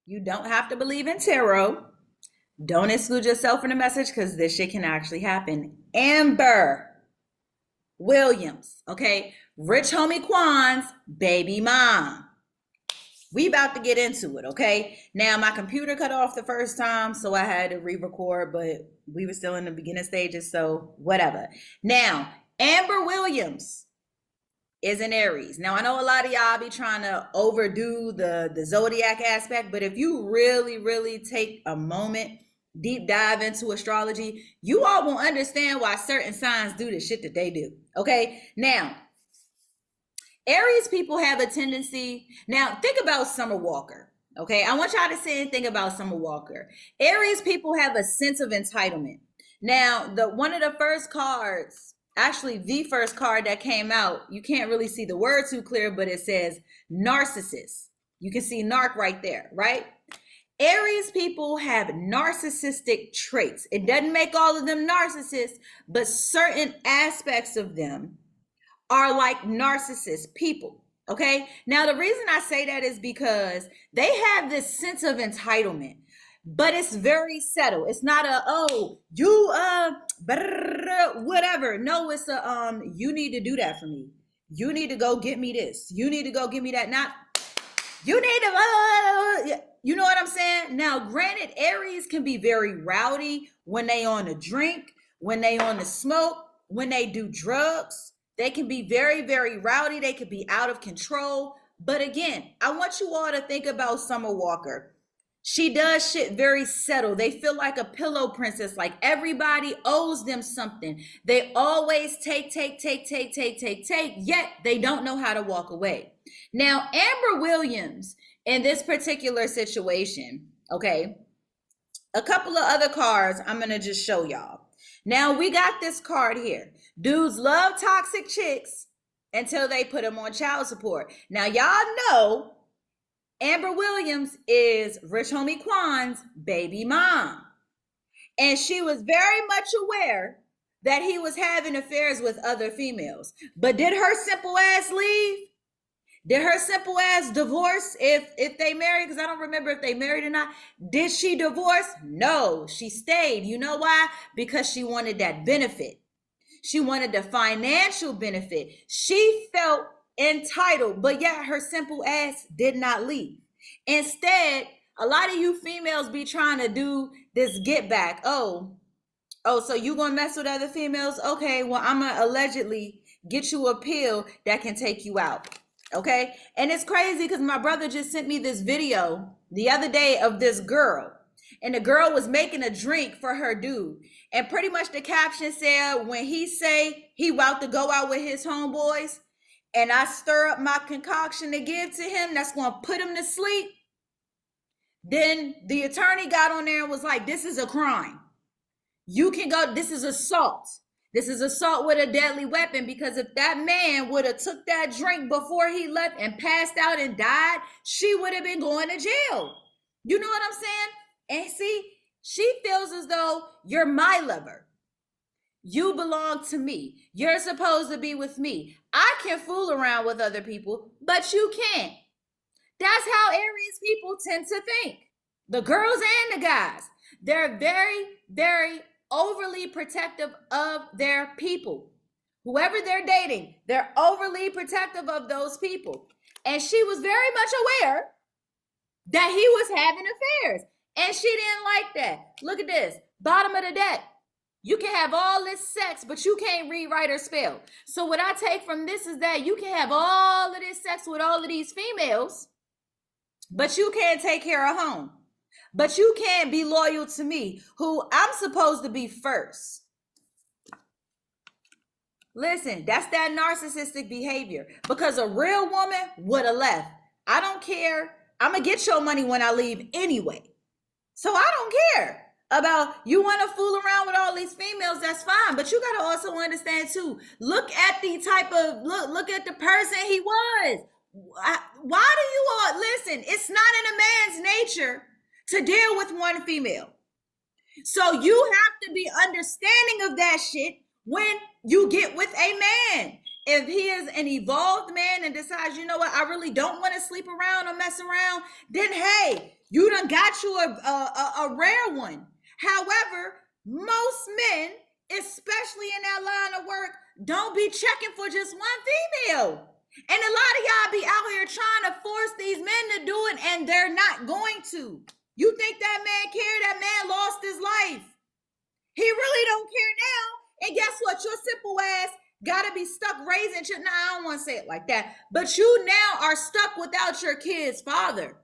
You don't have to believe in tarot. Don't exclude yourself from the message because this shit can actually happen. Amber Williams, okay? Rich homie Quans, baby mom. We about to get into it, okay? Now my computer cut off the first time, so I had to re-record, but we were still in the beginning stages, so whatever. Now, Amber Williams is an Aries. Now I know a lot of y'all be trying to overdo the zodiac aspect, but if you really take a moment, deep dive into astrology, you all will understand why certain signs do the shit that they do. Okay? Now, Aries people have a tendency. Now, think about Summer Walker. Okay? I want y'all to say and think about Summer Walker. Aries people have a sense of entitlement. Now, one of the first cards, actually the first card that came out, you can't really see the word too clear, but it says narcissist. You can see narc right there, right? Aries people have narcissistic traits. It doesn't make all of them narcissists, but certain aspects of them are like narcissist people. Okay. Now, the reason I say that is because they have this sense of entitlement, but it's very subtle. It's not a, oh, you, whatever. No, it's a, you need to do that for me. You need to go get me this. You need to go get me that. Not, you need to, you know what I'm saying? Now, granted, Aries can be very rowdy when they on a drink, when they on the smoke, when they do drugs. They can be very rowdy. They could be out of control. But again, I want you all to think about Summer Walker. She does shit very subtle. They feel like a pillow princess, like everybody owes them something. They always take, yet they don't know how to walk away. Now, Amber Williams, in this particular situation, okay, a couple of other cards I'm going to just show y'all. Now, we got this card here. Dudes love toxic chicks until they put them on child support. Now, y'all know Amber Williams is Rich Homie Quans' baby mom. And she was very much aware that he was having affairs with other females. But did her simple ass leave? Did her simple ass divorce if they married? Because I don't remember if they married or not. Did she divorce? No, she stayed. You know why? Because she wanted that benefit. She wanted the financial benefit. She felt entitled, but yet her simple ass did not leave. Instead, a lot of you females be trying to do this get back. Oh, so you gonna mess with other females? Okay, well, I'm gonna allegedly get you a pill that can take you out. Okay, and it's crazy because my brother just sent me this video the other day of this girl, and the girl was making a drink for her dude, and pretty much the caption said, when he say he about to go out with his homeboys and I stir up my concoction to give to him that's gonna put him to sleep, then the attorney got on there and was like, this is a crime. You can go, this is assault. This is assault with a deadly weapon, because if that man would have took that drink before he left and passed out and died, she would have been going to jail. You know what I'm saying? And see, she feels as though you're my lover. You belong to me. You're supposed to be with me. I can fool around with other people, but you can't. That's how Aries people tend to think. The girls and the guys. They're very overly protective of their people. Whoever they're dating, they're overly protective of those people. And she was very much aware that he was having affairs. And she didn't like that. Look at this. Bottom of the deck. You can have all this sex, but you can't read, write, or spell. So what I take from this is that you can have all of this sex with all of these females, but you can't take care of home. But you can't be loyal to me, who I'm supposed to be first. Listen, that's that narcissistic behavior, because a real woman would have left. I don't care. I'm going to get your money when I leave anyway. So I don't care about you want to fool around with all these females. That's fine. But you got to also understand too, look at the type of, look at the person he was. Why do you all, listen, it's not in a man's nature to deal with one female. So you have to be understanding of that shit when you get with a man. If he is an evolved man and decides, you know what, I really don't want to sleep around or mess around, then hey, you done got you a rare one. However, most men, especially in that line of work, don't be checking for just one female. And a lot of y'all be out here trying to force these men to do it, and they're not going to. You think that man cared? That man lost his life. He really don't care now. And guess what? Your simple ass gotta be stuck raising children. Nah, I don't want to say it like that. But you now are stuck without your kid's father.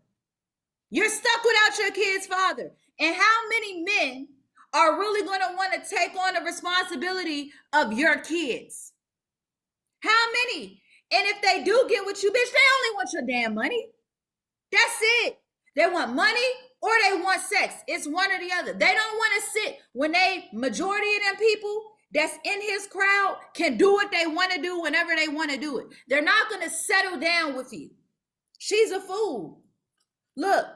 You're stuck without your kid's father. And how many men are really going to want to take on the responsibility of your kids? How many? And if they do get with you, bitch, they only want your damn money. That's it. They want money or they want sex. It's one or the other. They don't want to sit when majority of them people that's in his crowd can do what they want to do whenever they want to do it. They're not going to settle down with you. She's a fool. Look,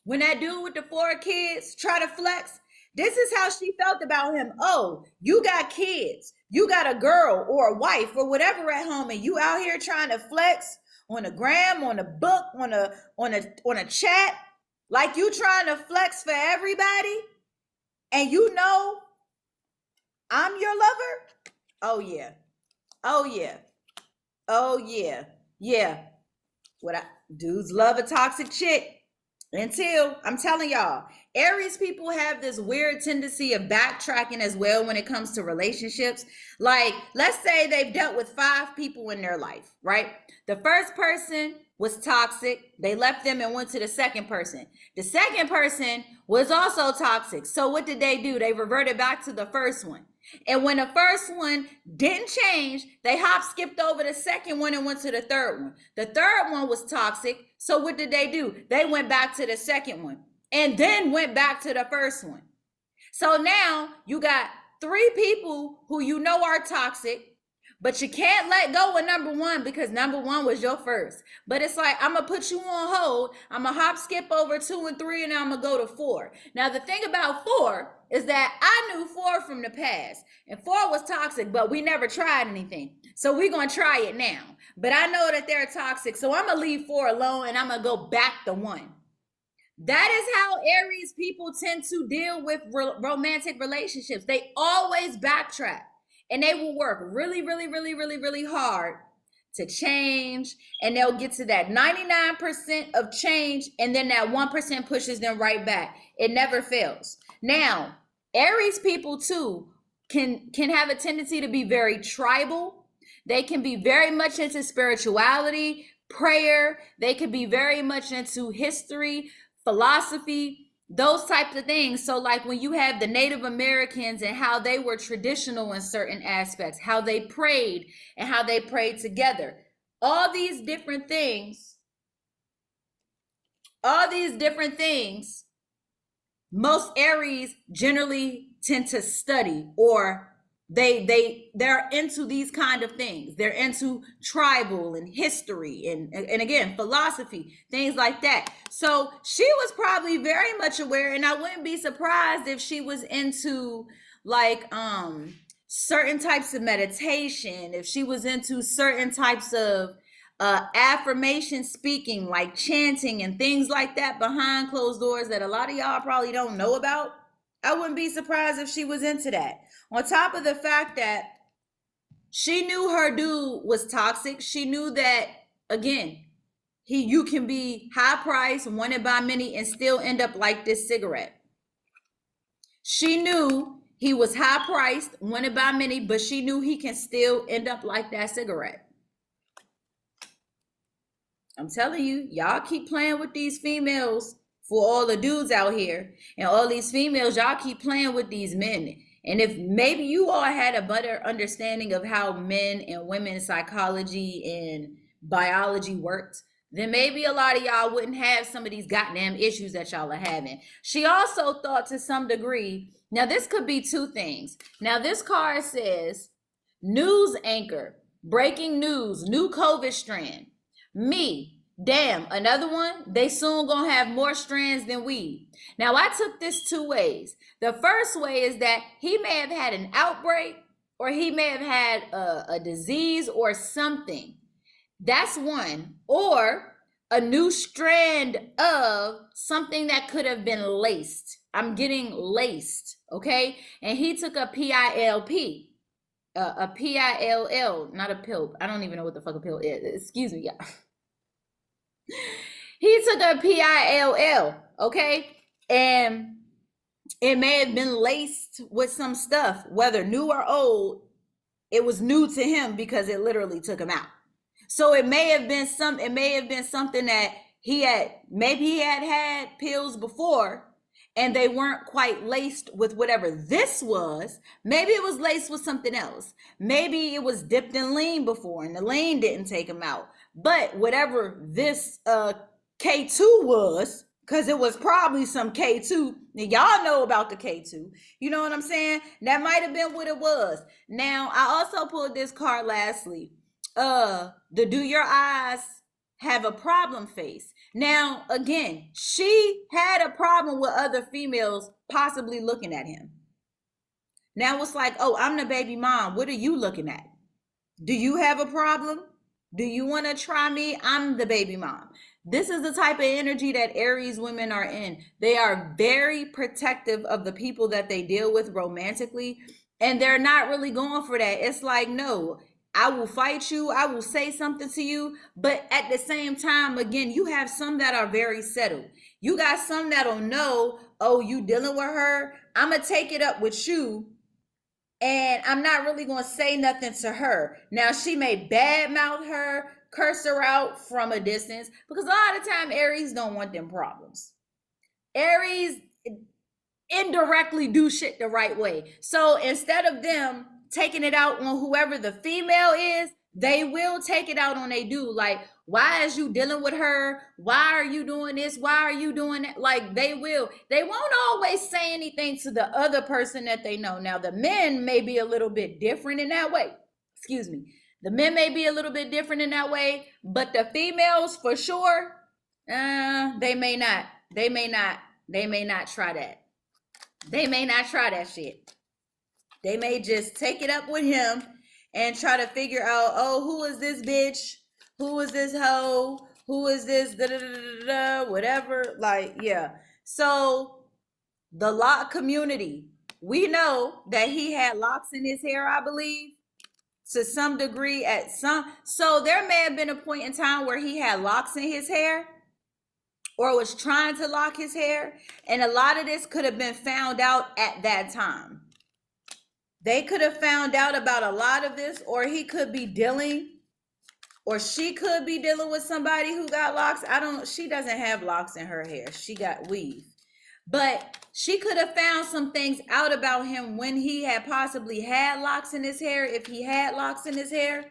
when that dude with the 4 kids try to flex, this is how she felt about him. Oh, you got kids. You got a girl or a wife or whatever at home, and you out here trying to flex on a gram, on a book, on a chat, like you trying to flex for everybody, and you know I'm your lover. Oh yeah. Oh yeah. Oh yeah. Yeah. Dudes love a toxic chick. Until, I'm telling y'all, Aries people have this weird tendency of backtracking as well when it comes to relationships. Like, let's say they've dealt with 5 people in their life, right? The first person was toxic. They left them and went to the second person. The second person was also toxic. So what did they do? They reverted back to the first one. And when the first one didn't change, they skipped over the second one and went to the third one. The third one was toxic. So what did they do? They went back to the second one and then went back to the first one. So now you got 3 people who you know are toxic, but you can't let go of number 1 because number 1 was your first. But it's like, I'm going to put you on hold. I'm going to skip over 2 and 3, and I'm going to go to 4. Now, the thing about 4 is that I knew 4 from the past, and 4 was toxic, but we never tried anything. So we're going to try it now. But I know that they're toxic, so I'm going to leave 4 alone, and I'm going to go back to 1. That is how Aries people tend to deal with romantic relationships. They always backtrack. And they will work really, really, really, really, really hard to change. And they'll get to that 99% of change. And then that 1% pushes them right back. It never fails. Now, Aries people too can have a tendency to be very tribal. They can be very much into spirituality, prayer. They can be very much into history, philosophy, those types of things. So like when you have the Native Americans and how they were traditional in certain aspects, how they prayed and how they prayed together, all these different things, most Aries generally tend to study, or they're into these kind of things. They're into tribal and history and again, philosophy, things like that. So she was probably very much aware, and I wouldn't be surprised if she was into like certain types of meditation, if she was into certain types of affirmation speaking, like chanting and things like that behind closed doors that a lot of y'all probably don't know about. I wouldn't be surprised if she was into that. On top of the fact that she knew her dude was toxic. She knew that, again, you can be high priced, wanted by many, and still end up like this cigarette. She knew he was high priced, wanted by many, but she knew he can still end up like that cigarette. I'm telling you, y'all keep playing with these females for all the dudes out here, and all these females, y'all keep playing with these men. And if maybe you all had a better understanding of how men and women's psychology and biology worked, then maybe a lot of y'all wouldn't have some of these goddamn issues that y'all are having. She also thought to some degree, now this could be 2 things. Now this card says, news anchor, breaking news, new COVID strand. Me, damn, another one? They soon gonna have more strands than we. Now, I took this 2 ways. The first way is that he may have had an outbreak, or he may have had a disease or something. That's one. Or a new strand of something that could have been laced. I'm getting laced, okay? And he took a PILP. A PILL, not a pill. I don't even know what the fuck a pill is. Excuse me, y'all. He took a PILL, okay? And it may have been laced with some stuff, whether new or old. It was new to him because it literally took him out. So it may have been something that maybe he had pills before, and they weren't quite laced with whatever this was. Maybe it was laced with something else. Maybe it was dipped in lean before and the lean didn't take him out. But whatever this K2 was, because it was probably some K2. Y'all know about the K2. You know what I'm saying? That might have been what it was. Now, I also pulled this card lastly. The do your eyes have a problem face. Now, again, she had a problem with other females possibly looking at him. Now it's like, oh, I'm the baby mom. What are you looking at? Do you have a problem? Do you want to try me? I'm the baby mom. This is the type of energy that Aries women are in. They are very protective of the people that they deal with romantically, and they're not really going for that. It's like, no, I will fight you. I will say something to you. But at the same time, again, you have some that are very settled. You got some that'll know, oh, you dealing with her. I'm going to take it up with you. And I'm not really going to say nothing to her. Now, she may badmouth her, curse her out from a distance. Because a lot of time, Aries don't want them problems. Aries indirectly do shit the right way. So instead of them taking it out on whoever the female is, they will take it out on they dude. Like, why is you dealing with her? Why are you doing this? Why are you doing that? Like, they won't always say anything to the other person that they know. Now, the men may be a little bit different in that way. Excuse me. The men may be a little bit different in that way, but the females for sure, they may not try that. They may not try that shit. They may just take it up with him and try to figure out, oh, who is this bitch? Who is this hoe? Who is this whatever? Like, yeah. So the lock community, we know that he had locks in his hair, I believe, to some degree so there may have been a point in time where he had locks in his hair or was trying to lock his hair. And a lot of this could have been found out at that time. They could have found out about a lot of this, or he could be dealing, or she could be dealing with somebody who got locks. She doesn't have locks in her hair. She got weave. But she could have found some things out about him when he had possibly had locks in his hair. If he had locks in his hair,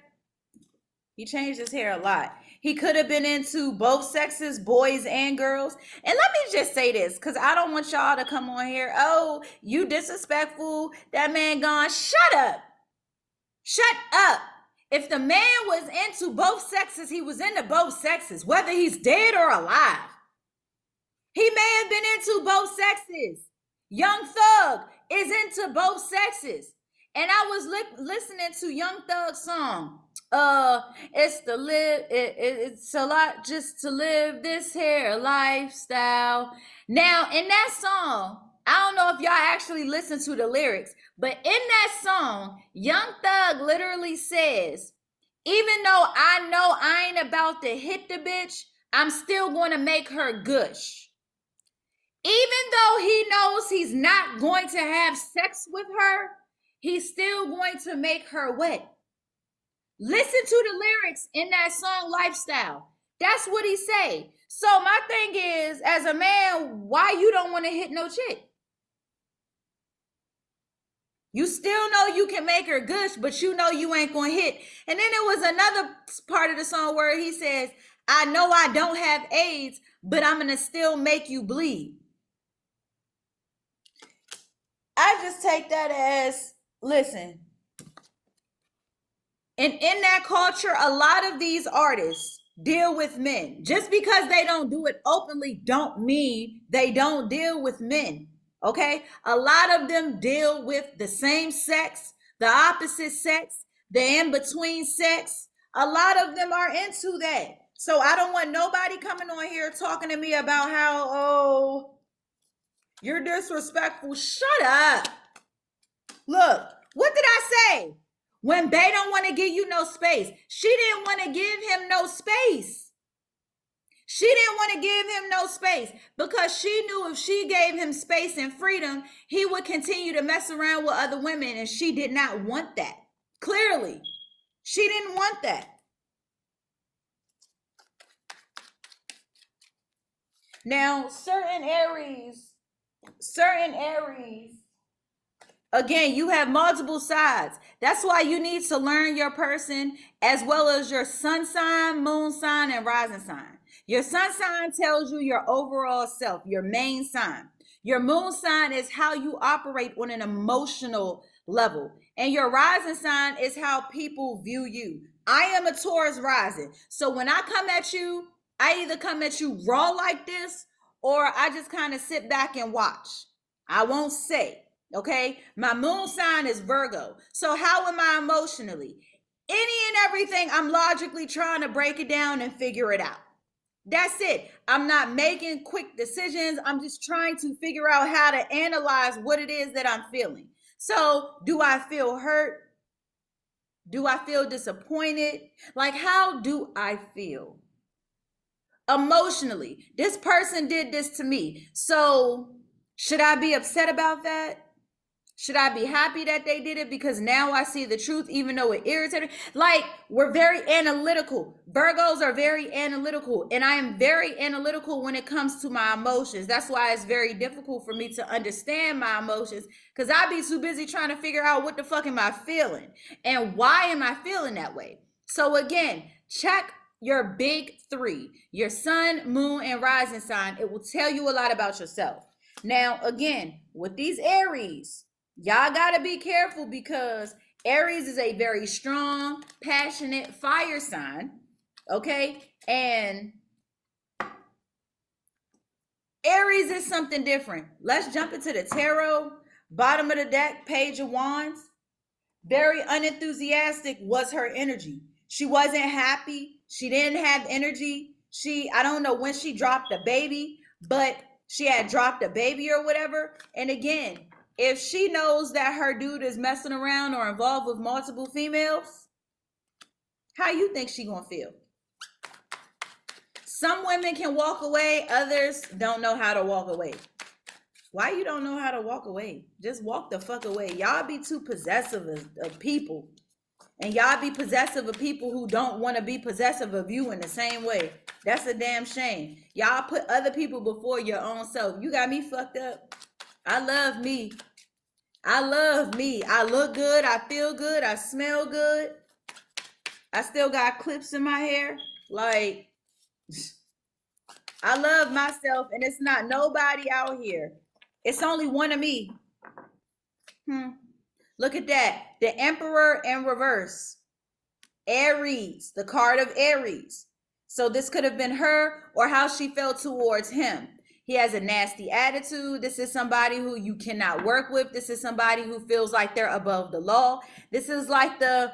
he changed his hair a lot. He could have been into both sexes, boys and girls. And let me just say this, because I don't want y'all to come on here, oh, you disrespectful, that man gone. Shut up. Shut up. If the man was into both sexes, he was into both sexes, whether he's dead or alive. He may have been into both sexes. Young Thug is into both sexes. And I was listening to Young Thug's song. It's a lot just to live this here lifestyle. Now, in that song, I don't know if y'all actually listen to the lyrics, but in that song, Young Thug literally says, even though I know I ain't about to hit the bitch, I'm still going to make her gush. Even though he knows he's not going to have sex with her, he's still going to make her wet. Listen to the lyrics in that song, Lifestyle. That's what he say. So my thing is, as a man, why you don't want to hit no chick? You still know you can make her gush, but you know you ain't going to hit. And then there was another part of the song where he says, I know I don't have AIDS, but I'm going to still make you bleed. I just take that as, listen, and in that culture, a lot of these artists deal with men. Just because they don't do it openly don't mean they don't deal with men, okay? A lot of them deal with the same sex, the opposite sex, the in-between sex. A lot of them are into that. So I don't want nobody coming on here talking to me about how, oh, you're disrespectful. Shut up. Look, what did I say? When Bay don't want to give you no space, she didn't want to give him no space. She didn't want to give him no space because she knew if she gave him space and freedom, he would continue to mess around with other women, and she did not want that. Clearly, she didn't want that. Now, certain Aries, again, you have multiple sides. That's why you need to learn your person as well as your sun sign, moon sign, and rising sign. Your sun sign tells you your overall self, your main sign. Your moon sign is how you operate on an emotional level. And your rising sign is how people view you. I am a Taurus rising. So when I come at you, I either come at you raw like this, or I just kind of sit back and watch. I won't say, okay? My moon sign is Virgo. So how am I emotionally? Any and everything, I'm logically trying to break it down and figure it out. That's it. I'm not making quick decisions. I'm just trying to figure out how to analyze what it is that I'm feeling. So do I feel hurt? Do I feel disappointed? Like, how do I feel? Emotionally, this person did this to me. So should I be upset about that? Should I be happy that they did it because now I see the truth, even though it irritated? Like, we're very analytical. Virgos are very analytical, and I am very analytical when it comes to my emotions. That's why it's very difficult for me to understand my emotions, because I be too busy trying to figure out what the fuck am I feeling and why am I feeling that way. So again, check your big three, your sun, moon, and rising sign. It will tell you a lot about yourself. Now, again, with these Aries, y'all got to be careful because Aries is a very strong, passionate fire sign, okay? And Aries is something different. Let's jump into the tarot. Bottom of the deck, Page of Wands. Very unenthusiastic was her energy. She wasn't happy. She didn't have energy. I don't know when she dropped a baby, but she had dropped a baby or whatever. And again, if she knows that her dude is messing around or involved with multiple females, how you think she gonna feel? Some women can walk away, others don't know how to walk away. Why you don't know how to walk away? Just walk the fuck away. Y'all be too possessive of people. And y'all be possessive of people who don't want to be possessive of you in the same way. That's a damn shame. Y'all put other people before your own self. You got me fucked up. I love me. I love me. I look good. I feel good. I smell good. I still got clips in my hair. Like, I love myself, and it's not nobody out here. It's only one of me. Look at that. The Emperor in reverse. Aries, the card of Aries. So this could have been her or how she felt towards him. He has a nasty attitude. This is somebody who you cannot work with. This is somebody who feels like they're above the law. This is like the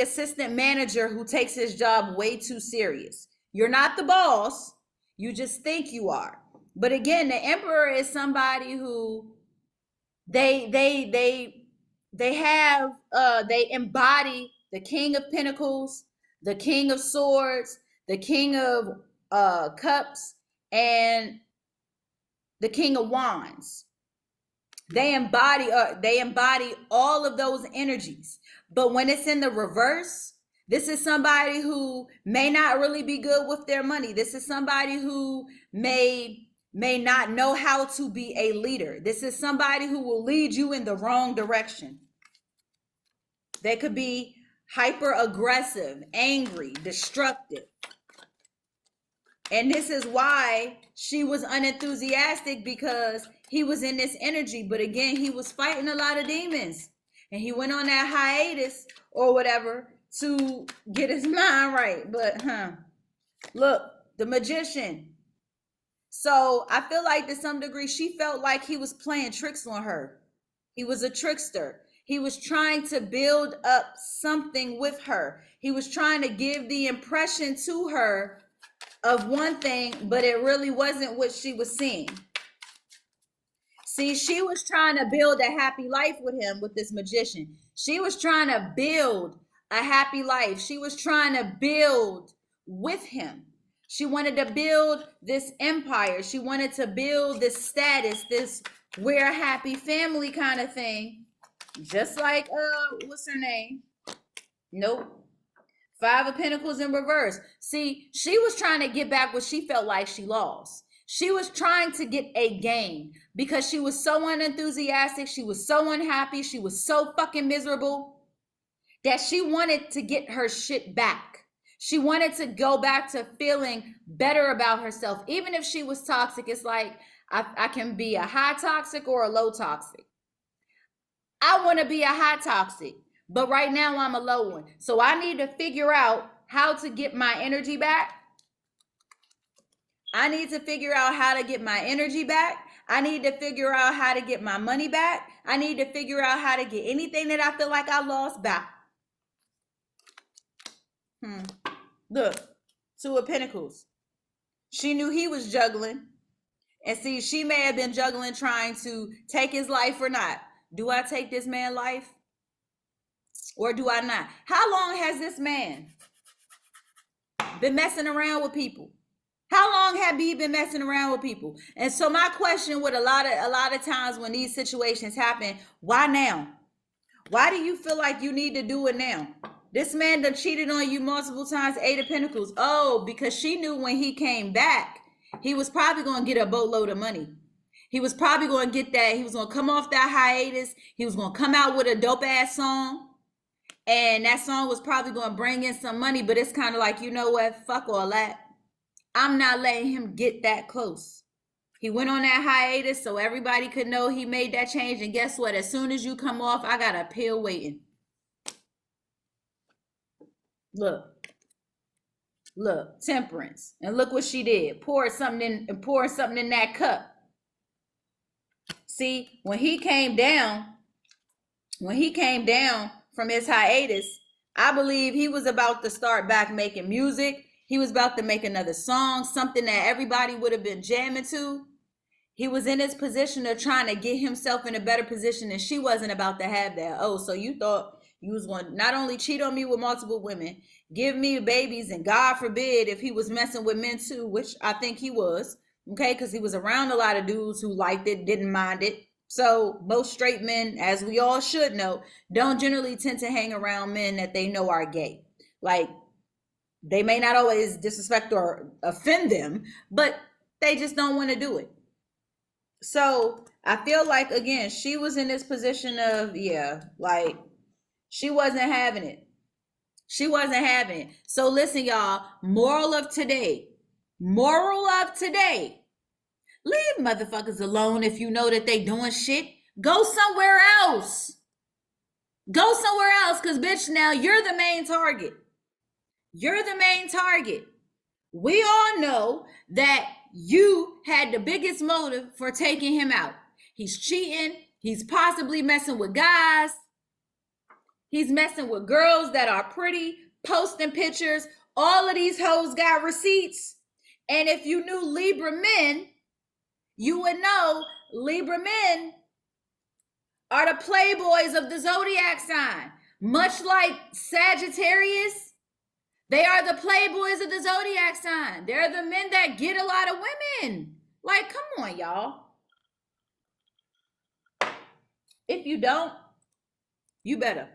assistant manager who takes his job way too serious. You're not the boss. You just think you are. But again, the Emperor is somebody who they embody the King of Pentacles, the King of Swords, the King of Cups, and the King of Wands. They embody all of those energies. But when it's in the reverse, this is somebody who may not really be good with their money. This is somebody who may not know how to be a leader. This is somebody who will lead you in the wrong direction. They could be hyper aggressive, angry, destructive. And this is why she was unenthusiastic, because he was in this energy. But again, he was fighting a lot of demons. And he went on that hiatus or whatever to get his mind right. But look, the Magician. So I feel like to some degree, she felt like he was playing tricks on her. He was a trickster. He was trying to build up something with her. He was trying to give the impression to her of one thing, but it really wasn't what she was seeing. See, she was trying to build a happy life with him, with this magician. She was trying to build a happy life. She was trying to build with him. She wanted to build this empire. She wanted to build this status, this we're a happy family kind of thing. Just like, what's her name? Nope. Five of Pentacles in reverse. See, she was trying to get back what she felt like she lost. She was trying to get a gain because she was so unenthusiastic. She was so unhappy. She was so fucking miserable that she wanted to get her shit back. She wanted to go back to feeling better about herself. Even if she was toxic, it's like, I can be a high toxic or a low toxic. I want to be a high toxic, but right now I'm a low one. So I need to figure out how to get my energy back. I need to figure out how to get my energy back. I need to figure out how to get my money back. I need to figure out how to get anything that I feel like I lost back. Look, Two of Pentacles. She knew he was juggling. And see, she may have been juggling trying to take his life or not. Do I take this man's life or do I not? How long has this man been messing around with people? How long have he been messing around with people? And so my question with a lot of times when these situations happen, why now? Why do you feel like you need to do it now? This man done cheated on you multiple times, Eight of Pentacles. Oh, because she knew when he came back, he was probably going to get a boatload of money. He was probably going to get that. He was going to come off that hiatus. He was going to come out with a dope ass song. And that song was probably going to bring in some money. But it's kind of like, you know what? Fuck all that. I'm not letting him get that close. He went on that hiatus so everybody could know he made that change. And guess what? As soon as you come off, I got a pill waiting. Look, Temperance. And look what she did. Pour something in that cup. See, when he came down from his hiatus, I believe he was about to start back making music. He was about to make another song, something that everybody would have been jamming to. He was in his position of trying to get himself in a better position, and she wasn't about to have that. Oh, so you thought you was going to not only cheat on me with multiple women, give me babies, and God forbid if he was messing with men too, which I think he was, okay, because he was around a lot of dudes who liked it, didn't mind it. So most straight men, as we all should know, don't generally tend to hang around men that they know are gay. Like, they may not always disrespect or offend them, but they just don't want to do it. So I feel like, again, she was in this position of, like, she wasn't having it. She wasn't having it. So listen, y'all, moral of today, leave motherfuckers alone if you know that they doing shit. Go somewhere else. Because, bitch, now you're the main target. We all know that you had the biggest motive for taking him out. He's cheating. He's possibly messing with guys. He's messing with girls that are pretty, posting pictures. All of these hoes got receipts. And if you knew Libra men, you would know Libra men are the playboys of the zodiac sign. Much like Sagittarius, they are the playboys of the zodiac sign. They're the men that get a lot of women. Like, come on, y'all. If you don't, you better.